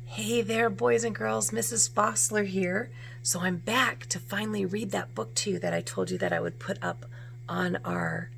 Hey there, boys and girls, Mrs. Fossler here. So I'm back to finally read that book to you that I told you that I would put up on our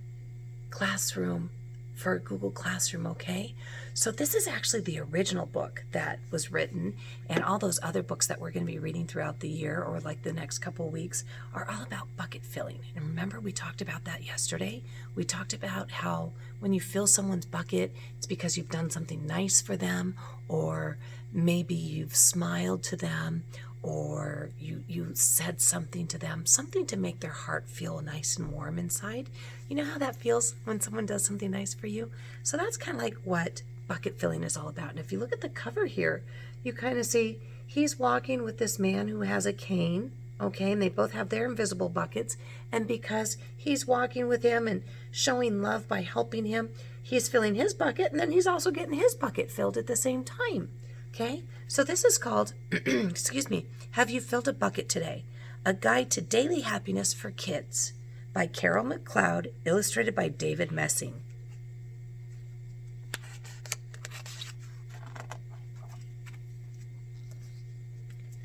classroom for Google Classroom, okay? So this is actually the original book that was written, and all those other books that we're going to be reading throughout the year or like the next couple of weeks are all about bucket filling. And remember, we talked about that yesterday? We talked about how when you fill someone's bucket, it's because you've done something nice for them, or maybe you've smiled to them, or you said something to them, something to make their heart feel nice and warm inside. You know how that feels when someone does something nice for you? So that's kind of like what bucket filling is all about. And if you look at the cover here, you kind of see he's walking with this man who has a cane, okay, and they both have their invisible buckets. And because he's walking with him and showing love by helping him, he's filling his bucket, and then he's also getting his bucket filled at the same time. Okay, so this is called, excuse me, Have You Filled a Bucket Today? A Guide to Daily Happiness for Kids by Carol McCloud, illustrated by David Messing.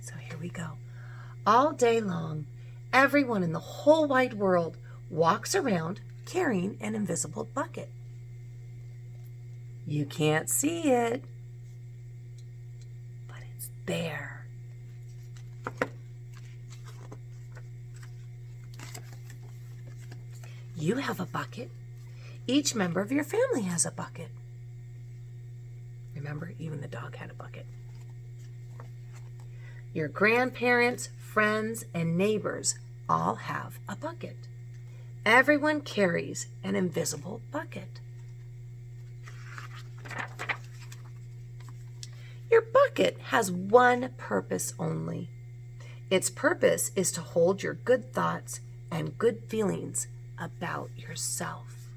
So here we go. All day long, everyone in the whole wide world walks around carrying an invisible bucket. You can't see it, there. You have a bucket. Each member of your family has a bucket. Remember, even the dog had a bucket. Your grandparents, friends, and neighbors all have a bucket. Everyone carries an invisible bucket. Your bucket has one purpose only. Its purpose is to hold your good thoughts and good feelings about yourself.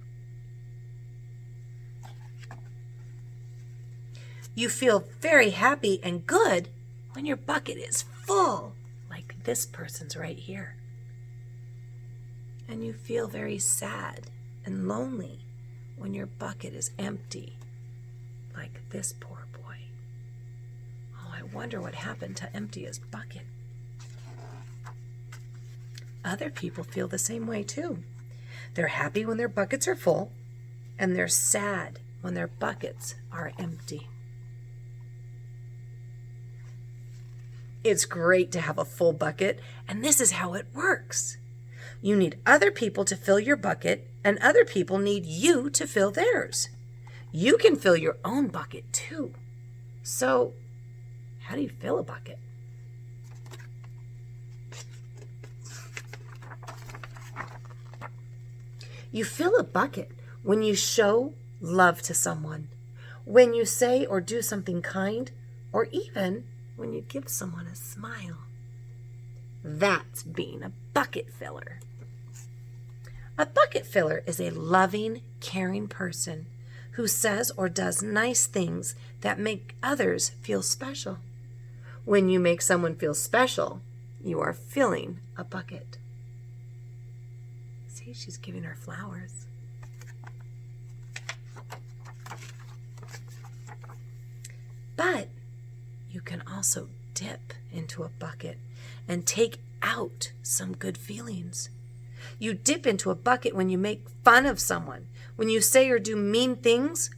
You feel very happy and good when your bucket is full, like this person's right here. And you feel very sad and lonely when your bucket is empty, like this poor boy. I wonder what happened to empty his bucket. Other people feel the same way too. They're happy when their buckets are full, and they're sad when their buckets are empty. It's great to have a full bucket, and this is how it works. You need other people to fill your bucket, and other people need you to fill theirs. You can fill your own bucket too. So, how do you fill a bucket? You fill a bucket when you show love to someone, when you say or do something kind, or even when you give someone a smile. That's being a bucket filler. A bucket filler is a loving, caring person who says or does nice things that make others feel special. When you make someone feel special, you are filling a bucket. See, she's giving her flowers. But you can also dip into a bucket and take out some good feelings. You dip into a bucket when you make fun of someone, when you say or do mean things,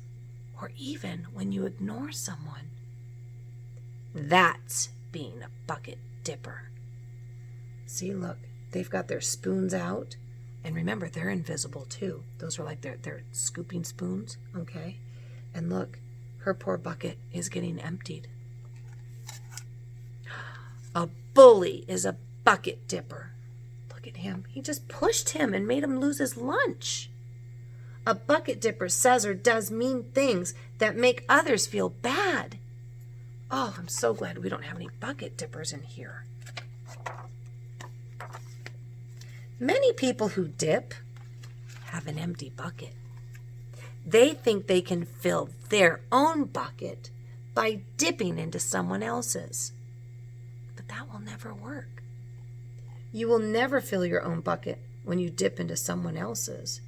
or even when you ignore someone. That's being a bucket dipper. See, look, they've got their spoons out. And remember, they're invisible too. Those are like their scooping spoons, okay? And look, her poor bucket is getting emptied. A bully is a bucket dipper. Look at him. He just pushed him and made him lose his lunch. A bucket dipper says or does mean things that make others feel bad. Oh, I'm so glad we don't have any bucket dippers in here. Many people who dip have an empty bucket. They think they can fill their own bucket by dipping into someone else's. But that will never work. You will never fill your own bucket when you dip into someone else's.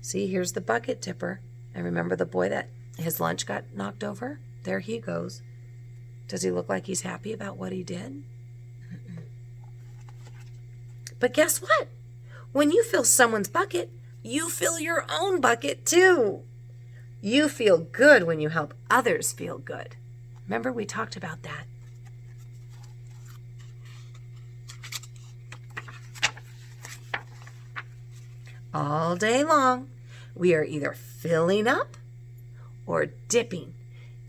See, here's the bucket dipper. And remember the boy that his lunch got knocked over? There he goes, Does he look like he's happy about what he did? But guess what? When you fill someone's bucket, you fill your own bucket too. You feel good when you help others feel good. Remember, we talked about that. All day long, we are either filling up or dipping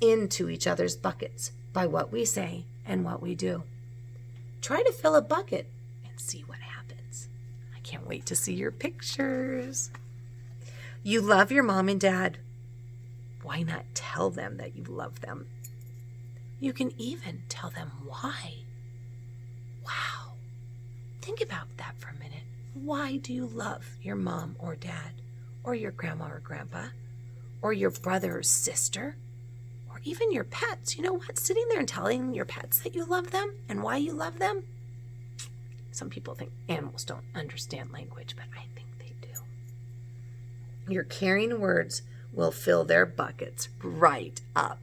into each other's buckets by what we say and what we do. Try to fill a bucket and see what happens. I can't wait to see your pictures. You love your mom and dad. Why not tell them that you love them? You can even tell them why. Wow. Think about that for a minute. Why do you love your mom or dad, or your grandma or grandpa, or your brother or sister, or even your pets? You know what? Sitting there and telling your pets that you love them and why you love them. Some people think animals don't understand language, but I think they do. Your caring words will fill their buckets right up.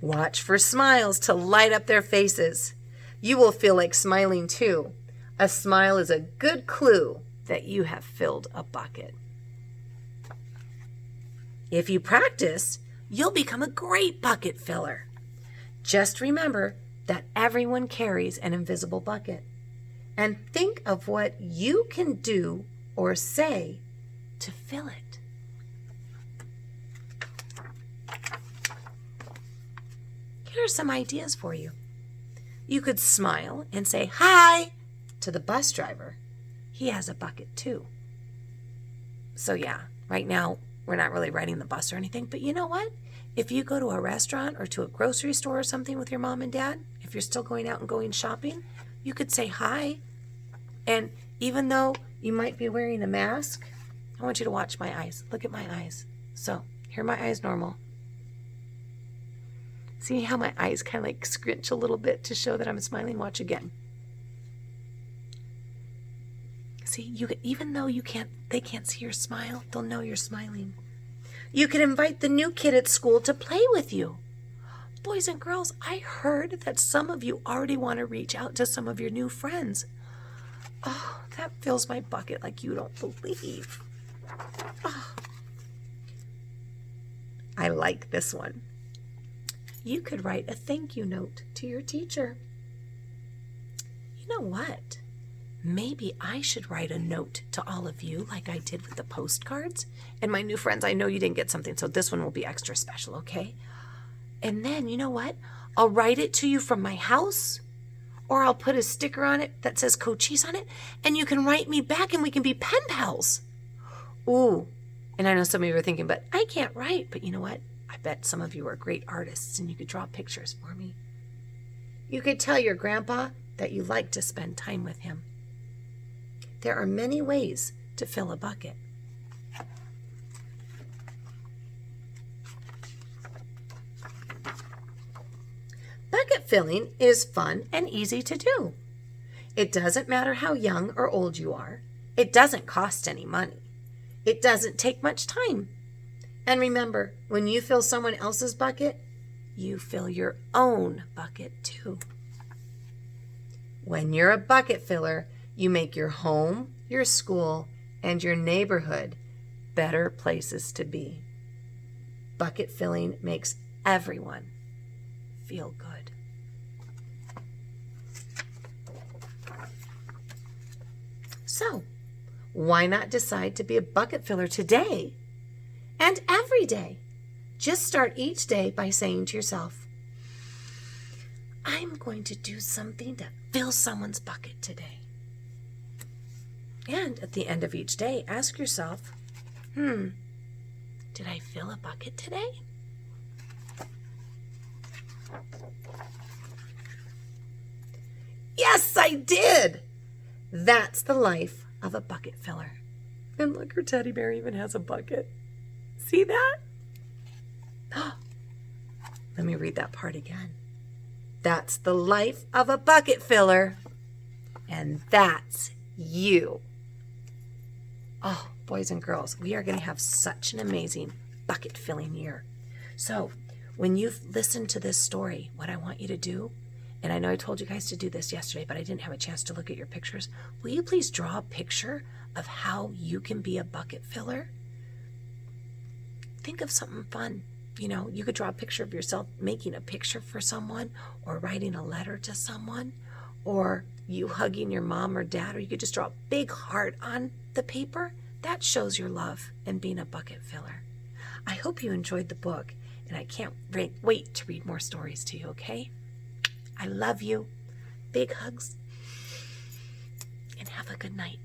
Watch for smiles to light up their faces. You will feel like smiling too. A smile is a good clue that you have filled a bucket. If you practice, you'll become a great bucket filler. Just remember that everyone carries an invisible bucket. And think of what you can do or say to fill it. Here are some ideas for you. You could smile and say hi to the bus driver. He has a bucket too. So yeah, right now we're not really riding the bus or anything, but you know what? If you go to a restaurant or to a grocery store or something with your mom and dad, if you're still going out and going shopping, you could say hi. And even though you might be wearing a mask, I want you to watch my eyes. Look at my eyes. So here are my eyes normal. See how my eyes kind of like scrunch a little bit to show that I'm smiling? Watch again. See, even though they can't see your smile, they'll know you're smiling. You can invite the new kid at school to play with you. Boys and girls, I heard that some of you already want to reach out to some of your new friends. Oh, that fills my bucket like you don't believe. Oh. I like this one. You could write a thank you note to your teacher. You know what? Maybe I should write a note to all of you like I did with the postcards. And my new friends, I know you didn't get something, so this one will be extra special, okay? And then, you know what? I'll write it to you from my house, or I'll put a sticker on it that says Cochise on it, and you can write me back and we can be pen pals. Ooh, and I know some of you are thinking, but I can't write. But you know what? I bet some of you are great artists and you could draw pictures for me. You could tell your grandpa that you like to spend time with him. There are many ways to fill a bucket. Bucket filling is fun and easy to do. It doesn't matter how young or old you are. It doesn't cost any money. It doesn't take much time. And remember, when you fill someone else's bucket, you fill your own bucket too. When you're a bucket filler, you make your home, your school, and your neighborhood better places to be. Bucket filling makes everyone feel good. So, why not decide to be a bucket filler today and every day? Just start each day by saying to yourself, I'm going to do something to fill someone's bucket today. And at the end of each day, ask yourself, did I fill a bucket today? Yes, I did. That's the life of a bucket filler. And look, her teddy bear even has a bucket. See that? Let me read that part again. That's the life of a bucket filler. And that's you. Oh, boys and girls, we are going to have such an amazing bucket filling year. So when you've listened to this story, what I want you to do, and I know I told you guys to do this yesterday, but I didn't have a chance to look at your pictures. Will you please draw a picture of how you can be a bucket filler? Think of something fun. You know, you could draw a picture of yourself making a picture for someone, or writing a letter to someone, or you hugging your mom or dad, or you could just draw a big heart on the paper. That shows your love and being a bucket filler. I hope you enjoyed the book, and I can't wait to read more stories to you, okay? I love you. Big hugs, and have a good night.